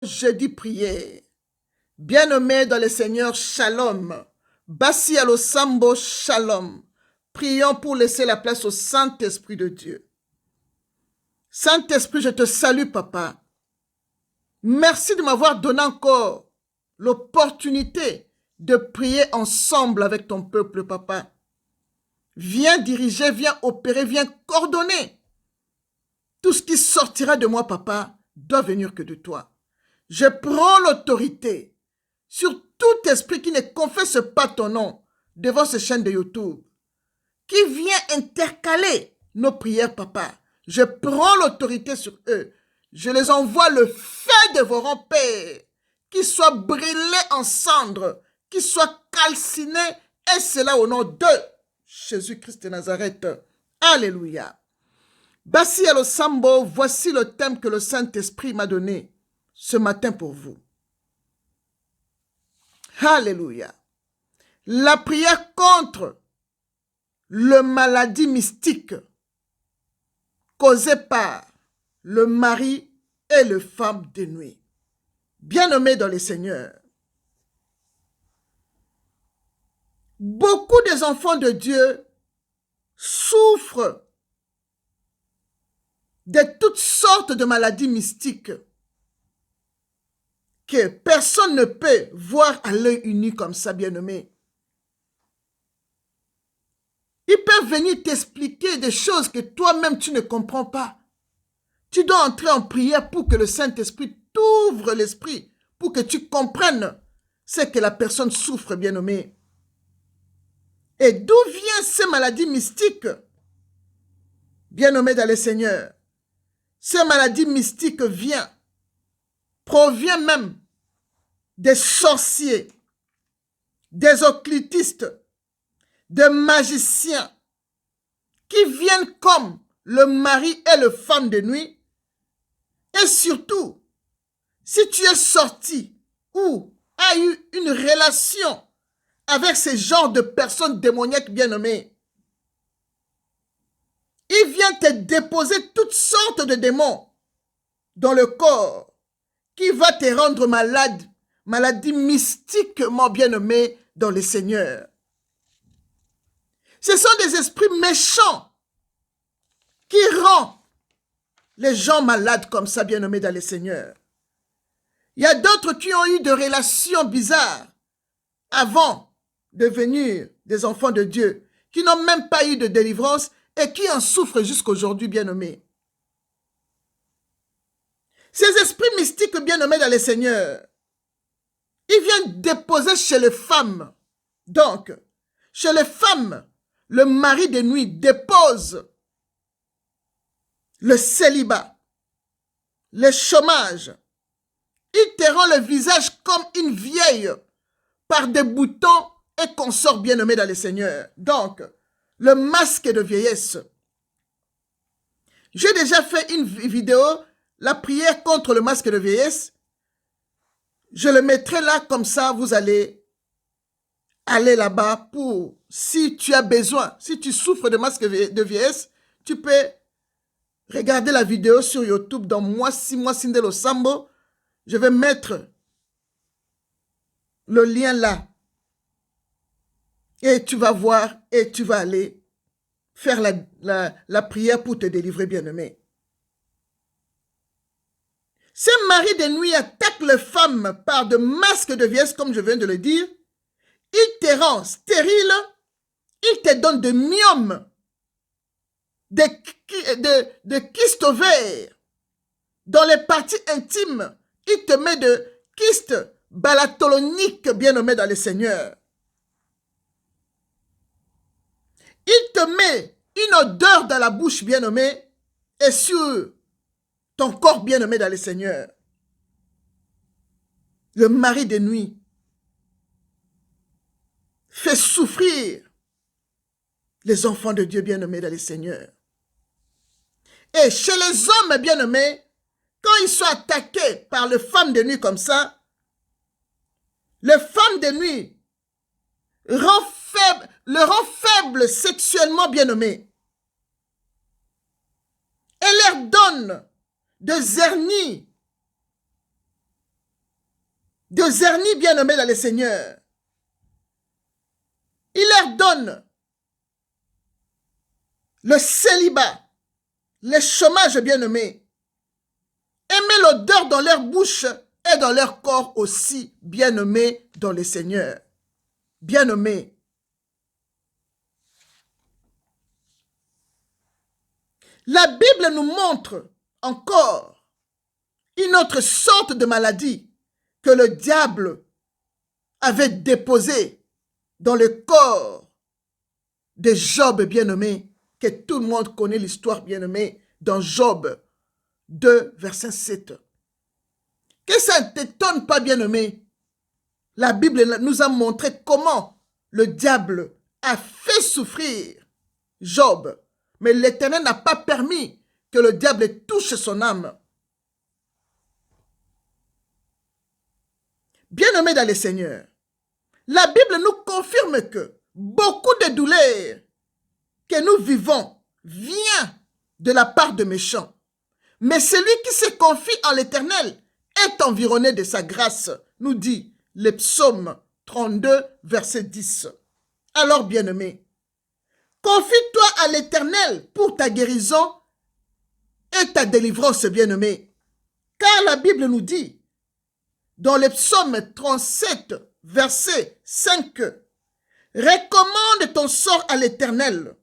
jeudi prière. Bien-aimés dans le Seigneur, shalom. Bassi Alosambo, shalom. Prions pour laisser la place au Saint-Esprit de Dieu. Saint-Esprit, je te salue, papa. Merci de m'avoir donné encore l'opportunité de prier ensemble avec ton peuple, papa. Viens diriger, viens opérer, viens coordonner. Tout ce qui sortira de moi, papa, doit venir que de toi. Je prends l'autorité sur tout esprit qui ne confesse pas ton nom devant ces chaînes de YouTube, qui vient intercaler nos prières, papa. Je prends l'autorité sur eux. Je les envoie le feu dévorant, Père, qui soit brûlé en cendres, qui soit calciné, et cela au nom de Jésus-Christ de Nazareth. Alléluia. Bassi Alosambo, voici le thème que le Saint-Esprit m'a donné ce matin pour vous. Alléluia. La prière contre le maladie mystique causée par le mari et le femme de nuit. Bien-aimés dans le Seigneur, beaucoup des enfants de Dieu souffrent de toutes sortes de maladies mystiques que personne ne peut voir à l'œil uni comme ça, bien-aimé. Ils peuvent venir t'expliquer des choses que toi-même tu ne comprends pas. Tu dois entrer en prière pour que le Saint-Esprit t'ouvre l'esprit, pour que tu comprennes ce que la personne souffre, bien-aimé. Et d'où viennent ces maladies mystiques? Bien-aimé dans le Seigneur, ces maladies mystiques proviennent même des sorciers, des occultistes, des magiciens qui viennent comme le mari et le femme de nuit. Et surtout, si tu es sorti ou as eu une relation avec ce genre de personnes démoniaques bien-aimées, il vient te déposer toutes sortes de démons dans le corps qui va te rendre malade, maladie mystiquement bien-aimée dans le Seigneur. Ce sont des esprits méchants qui rendent les gens malades comme ça, bien-aimés dans le Seigneur. Il y a d'autres qui ont eu des relations bizarres avant de devenir des enfants de Dieu, qui n'ont même pas eu de délivrance et qui en souffrent jusqu'aujourd'hui, bien-aimés. Ces esprits mystiques, bien-aimés dans le Seigneur, ils viennent déposer chez les femmes. Donc, chez les femmes, le mari de nuit dépose le célibat, le chômage. Il te rend le visage comme une vieille par des boutons et consorts bien-aimés dans le Seigneur. Donc, le masque de vieillesse. J'ai déjà fait une vidéo, la prière contre le masque de vieillesse. Je le mettrai là comme ça, vous allez aller là-bas pour, si tu as besoin, si tu souffres de masque de vieillesse, tu peux regarder la vidéo sur YouTube dans Moi Sindel Osambo. Je vais mettre le lien là. Et tu vas voir et tu vas aller faire la prière pour te délivrer, bien-aimé. Ces maris de nuit attaquent les femmes par de masques de vieillesse, comme je viens de le dire. Ils te rendent stérile. Ils te donnent de myomes, de kystes ovaires. Dans les parties intimes, il te met de kystes balatoloniques, bien-aimés dans le Seigneur. Il te met une odeur dans la bouche, bien-aimé, et sur ton corps, bien-aimé dans le Seigneur. Le mari de nuit fait souffrir les enfants de Dieu, bien-aimés dans le Seigneur. Et chez les hommes, bien-aimés, quand ils sont attaqués par les femmes de nuit comme ça, les femmes de nuit le rend faible sexuellement, bien-aimé. Elle leur donne des hernies de Zerni, bien-aimés dans le Seigneur. Il leur donne le célibat, le chômage, bien-aimés. Et met l'odeur dans leur bouche et dans leur corps aussi, bien-aimés dans le Seigneur. Bien-aimés. La Bible nous montre encore une autre sorte de maladie que le diable avait déposée dans le corps de Job, bien-aimé, que tout le monde connaît l'histoire, bien-aimé, dans Job 2, verset 7. Que ça ne t'étonne pas, bien-aimé. La Bible nous a montré comment le diable a fait souffrir Job. Mais l'Éternel n'a pas permis que le diable touche son âme. Bien-aimés dans le Seigneur, la Bible nous confirme que beaucoup de douleurs que nous vivons vient de la part de méchants. Mais celui qui se confie en l'Éternel est environné de sa grâce, nous dit le psaume 32, verset 10. Alors, bien-aimé, confie-toi à l'Éternel pour ta guérison et ta délivrance, bien-aimé. Car la Bible nous dit, dans le psaume 37, verset 5, recommande ton sort à l'Éternel.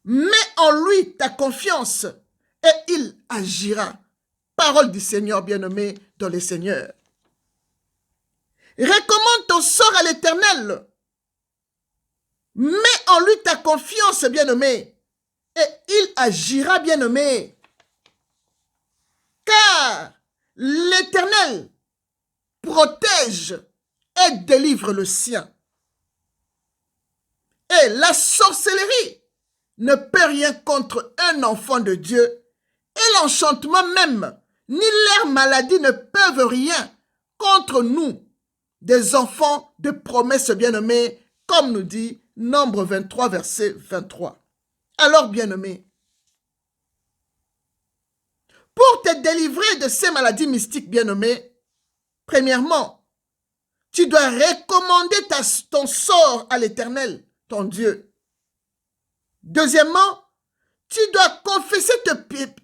Mets en lui ta confiance et il agira. Parole du Seigneur, bien-aimé, dans le Seigneur. Recommande ton sort à l'Éternel. Mets en lui ta confiance, bien-aimé, et il agira, bien-aimé. Car l'Éternel protège et délivre le sien. Et la sorcellerie ne peut rien contre un enfant de Dieu, et l'enchantement même, ni leur maladie ne peuvent rien contre nous, des enfants de promesses bien-aimées, comme nous dit Nombre 23, verset 23. Alors, bien-aimés, pour te délivrer de ces maladies mystiques, bien-aimés, premièrement, tu dois recommander ton sort à l'Éternel, ton Dieu. Deuxièmement, tu dois confesser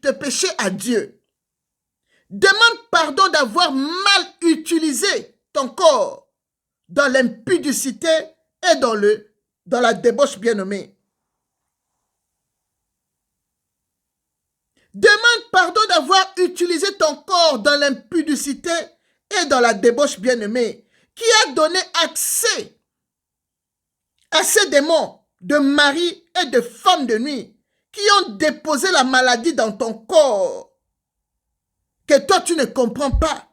tes péchés à Dieu. Demande pardon d'avoir mal utilisé ton corps dans l'impudicité et dans la débauche, bien-aimée. Demande pardon d'avoir utilisé ton corps dans l'impudicité et dans la débauche, bien-aimée, qui a donné accès à ces démons de mari et de femmes de nuit qui ont déposé la maladie dans ton corps, que toi tu ne comprends pas.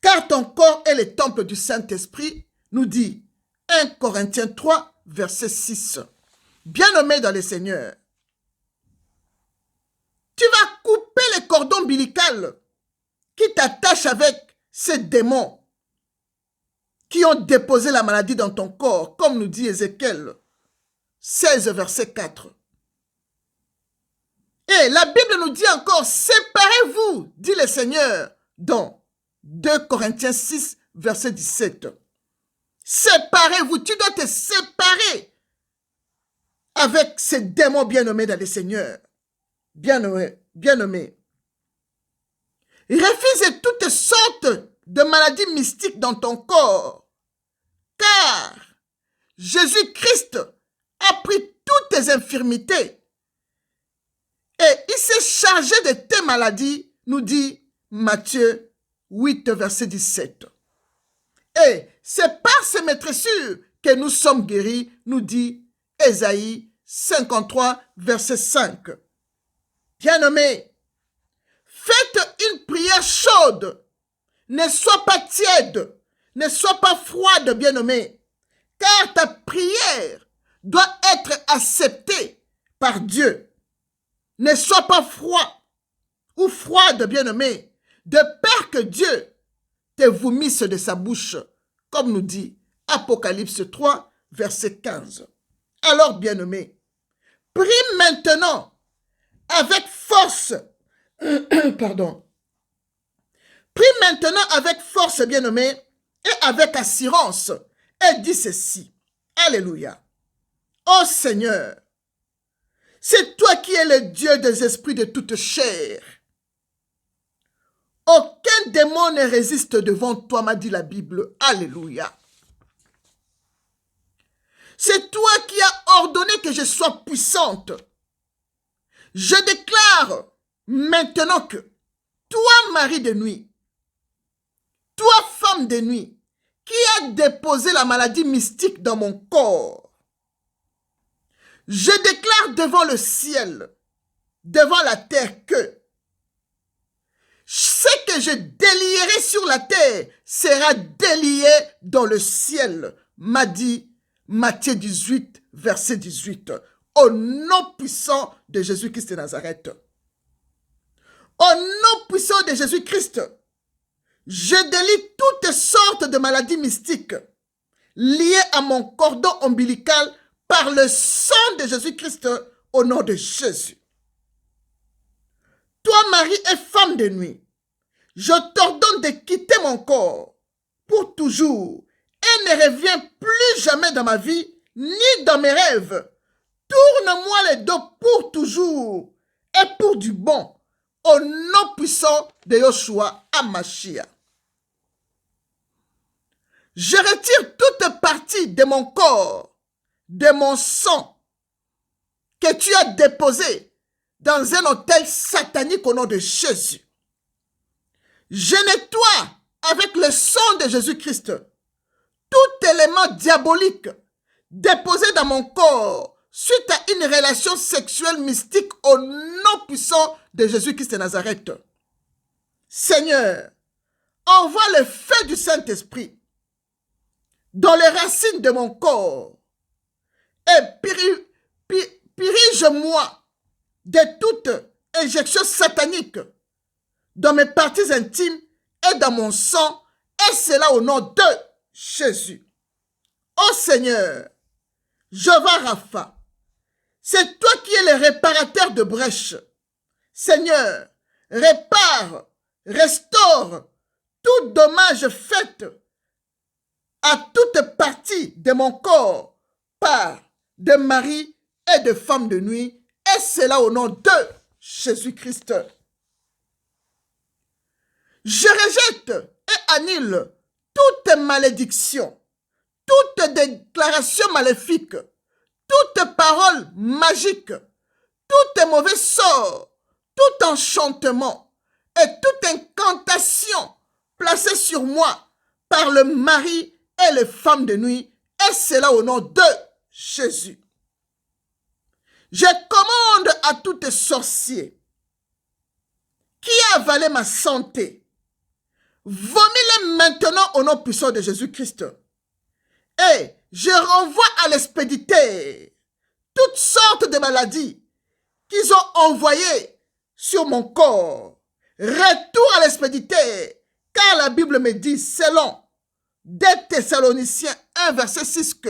Car ton corps est le temple du Saint-Esprit, nous dit 1 Corinthiens 3, verset 6. Bien-aimé dans le Seigneur, tu vas couper les cordons ombilicaux qui t'attachent avec ces démons qui ont déposé la maladie dans ton corps, comme nous dit Ézéchiel 16, verset 4. Et la Bible nous dit encore, séparez-vous, dit le Seigneur, dans 2 Corinthiens 6, verset 17. Séparez-vous, tu dois te séparer avec ces démons bien-nommés dans le Seigneur. Bien-nommés. Refuse toutes sortes de maladies mystiques dans ton corps, car Jésus-Christ a pris toutes tes infirmités et il s'est chargé de tes maladies, nous dit Matthieu 8, verset 17. Et c'est par ces maîtressures que nous sommes guéris, nous dit Ésaïe 53, verset 5. Bien-aimés, faites une prière chaude. Ne sois pas tiède, ne sois pas froide, bien-aimé, car ta prière doit être acceptée par Dieu. Ne sois pas froid ou froide, bien-aimé, de peur que Dieu te vomisse de sa bouche, comme nous dit Apocalypse 3, verset 15. Alors, bien-aimé, prie maintenant avec force, prie Prie maintenant avec force, bien-aimé, et avec assurance, et dis ceci. Alléluia. Ô Seigneur, c'est toi qui es le Dieu des esprits de toute chair. Aucun démon ne résiste devant toi, m'a dit la Bible. Alléluia. C'est toi qui as ordonné que je sois puissante. Je déclare maintenant que toi, mari de nuit, toi, femme de nuit, qui a déposé la maladie mystique dans mon corps, je déclare devant le ciel, devant la terre que ce que je délierai sur la terre sera délié dans le ciel, m'a dit Matthieu 18, verset 18. Au nom puissant de Jésus-Christ de Nazareth. Au nom puissant de Jésus-Christ, je délie toutes sortes de maladies mystiques liées à mon cordon ombilical par le sang de Jésus-Christ au nom de Jésus. Toi, mari et femme de nuit, je t'ordonne de quitter mon corps pour toujours et ne reviens plus jamais dans ma vie ni dans mes rêves. Tourne-moi le dos pour toujours et pour du bon au nom puissant de Yoshua Hamashiach. Je retire toute partie de mon corps, de mon sang que tu as déposé dans un autel satanique au nom de Jésus. Je nettoie avec le sang de Jésus-Christ tout élément diabolique déposé dans mon corps suite à une relation sexuelle mystique au nom puissant de Jésus-Christ de Nazareth. Seigneur, envoie le feu du Saint-Esprit dans les racines de mon corps et purige-moi de toute injection satanique dans mes parties intimes et dans mon sang, et cela au nom de Jésus. Ô Seigneur, Jéhovah Rapha, c'est toi qui es le réparateur de brèches. Seigneur, répare, restaure tout dommage fait à toute partie de mon corps par de mari et de femmes de nuit, et cela au nom de Jésus-Christ. Je rejette et annule toute malédiction, toute déclaration maléfique, toute parole magique, tout mauvais sort, tout enchantement et toute incantation placée sur moi par le mari et les femmes de nuit, et cela au nom de Jésus. Je commande à tout sorcier qui a avalé ma santé, vomis-les maintenant au nom puissant de Jésus-Christ. Et je renvoie à l'expéditeur toutes sortes de maladies qu'ils ont envoyées sur mon corps. Retour à l'expéditeur, car la Bible me dit, selon 2 Thessaloniciens 1, verset 6, que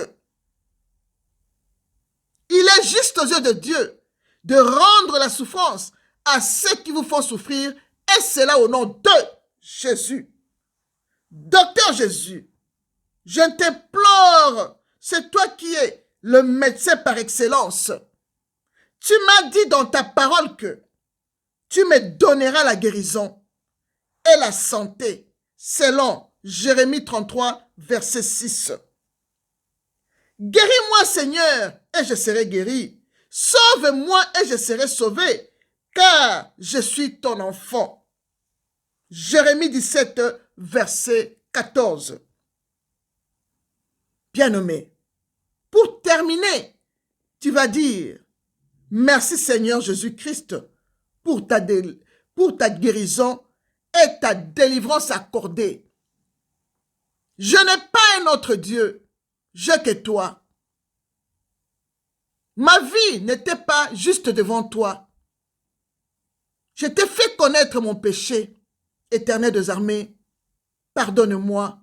il est juste aux yeux de Dieu de rendre la souffrance à ceux qui vous font souffrir, et cela au nom de Jésus. Docteur Jésus, je t'implore, c'est toi qui es le médecin par excellence. Tu m'as dit dans ta parole que tu me donneras la guérison et la santé, selon Jérémie 33, verset 6. Guéris-moi, Seigneur, et je serai guéri. Sauve-moi et je serai sauvé, car je suis ton enfant. Jérémie 17, verset 14. Bien-aimé, pour terminer, tu vas dire, merci Seigneur Jésus-Christ pour ta guérison et ta délivrance accordée. Je n'ai pas un autre Dieu, je que toi. Ma vie n'était pas juste devant toi. Je t'ai fait connaître mon péché. Éternel des armées, pardonne-moi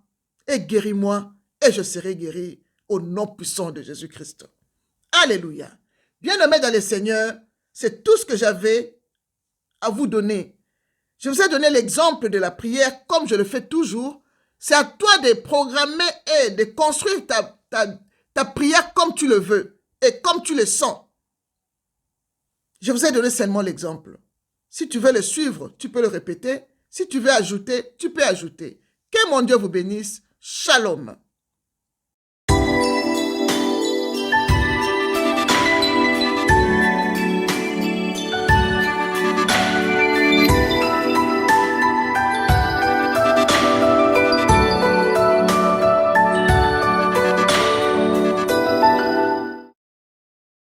et guéris-moi et je serai guéri au nom puissant de Jésus-Christ. Alléluia. Bien-aimés dans le Seigneur, c'est tout ce que j'avais à vous donner Je vous ai donné l'exemple de la prière comme je le fais toujours. C'est à toi de programmer et de construire ta prière comme tu le veux et comme tu le sens. Je vous ai donné seulement l'exemple. Si tu veux le suivre, tu peux le répéter. Si tu veux ajouter, tu peux ajouter. Que mon Dieu vous bénisse. Shalom.